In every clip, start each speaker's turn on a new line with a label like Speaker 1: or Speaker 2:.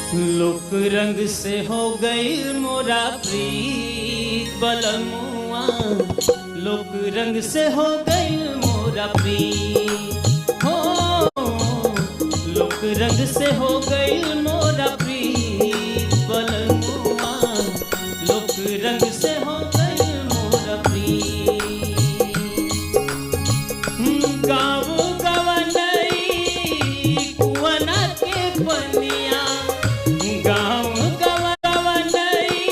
Speaker 1: लोक रंग से हो गई मोरा प्रीत बलमुआ, लोक रंग से हो गई मोरा प्रीत हो, लोक रंग से हो गई मोरा प्रीत बलमुआ, लोक रंग से हो गई मोरा प्रीत। गाँव गवनई कुवना के पनिया, गाँव गवनई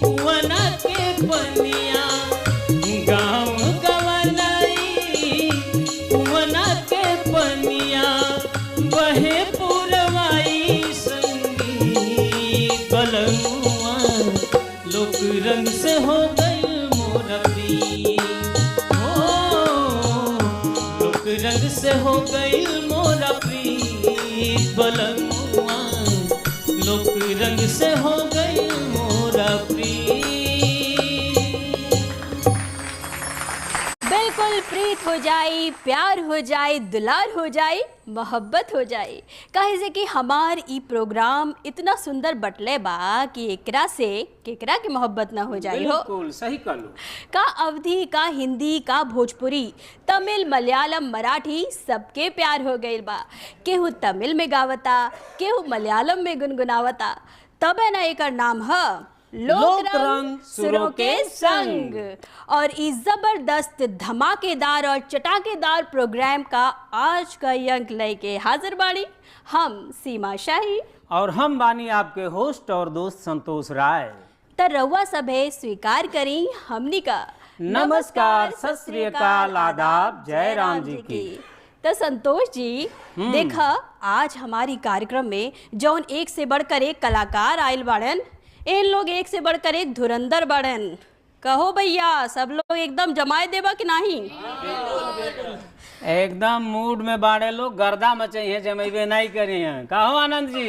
Speaker 1: कुवना के पनिया, गाँव गवनई कुवना के पनिया, बहे पुरवाई संगीत बलमुआ, लोक रंग से हो गई मोरा प्रीत हो, लोक रंग से हो गई मोरा प्रीत बलमुआ, लोक रंग से हो गई मोरा प्रीत।
Speaker 2: बिल्कुल प्रीत हो जाए, प्यार हो जाए, दुलार हो जाए, मोहब्बत हो जाए। काहे से कि हमार ई प्रोग्राम इतना सुंदर बटले बा कि एकरा से केकरा के मोहब्बत ना हो जाए हो।
Speaker 3: बिल्कुल सही कहलू।
Speaker 2: का अवधी, का हिंदी, का भोजपुरी, तमिल, मलयालम, मराठी सबके प्यार हो गईल बा। केहू तमिल में गावता, केहू मलयालम में गुनगुनावता, तबे ना एकर नाम है लोक रंग सुरों के संग। और इस जबरदस्त धमाकेदार और चटाकेदार प्रोग्राम का आज का अंक लेके हाजिर बाड़ी हम सीमा शाही
Speaker 3: और हम बानी आपके होस्ट और दोस्त संतोष राय।
Speaker 2: त रउआ सभे स्वीकार करी हमनी का
Speaker 3: नमस्कार, सत श्री अकाल, आदाब, जय राम जी की।
Speaker 2: तो संतोष जी देखा, आज हमारी कार्यक्रम में जौन एक से बढ़कर एक कलाकार आयल बाड़न, इन लोग एक से बढ़कर एक धुरंधर बाड़न। कहो भैया, सब लोग एकदम जमाए देबा कि नहीं?
Speaker 3: एकदम मूड में बाड़े लोग, गर्दा मचाई है, जमेबे नहीं करे हैं। कहो आनंद जी।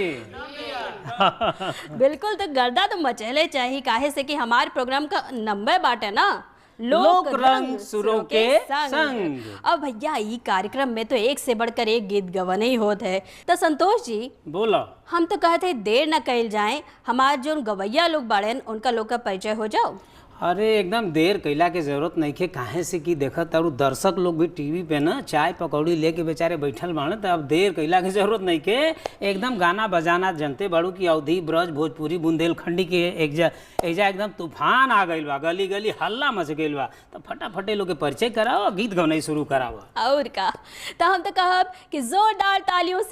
Speaker 2: बिल्कुल, तो गर्दा तो मचेले चाहिए। काहे से कि हमारे प्रोग्राम का नंबर बाटे ना
Speaker 3: लोक रंग सुरों के संग।
Speaker 2: अब भैया ई कार्यक्रम में तो एक से बढ़कर एक गीत गवने ही होत है। तो संतोष जी
Speaker 3: बोलो।
Speaker 2: हम तो कहते देर न कइल जाए, हमारे जो गवैया लोग बाड़न उनका लोग का परिचय हो जाओ।
Speaker 3: अरे एकदम देर कैला के जरूरत नहीं है। काहे से कि देखत और दर्शक लोग भी टीवी पे ना चाय पकौड़ी लेके बेचारे बैठल बाड़े, तो अब देर कैला के जरूरत नहीं के। एकदम गाना बजाना जनते बाड़ू की अवधी, ब्रज, भोजपुरी, बुंदेलखंडी के एजा एकदम तूफान आ गइल बा, गली गली हल्ला मच गइल बा। तो फटाफट लोग के परिचय कराओ, गीत गौनाई शुरू कराओ।
Speaker 2: और का तो हम तो कहब कि जोरदार तालियों से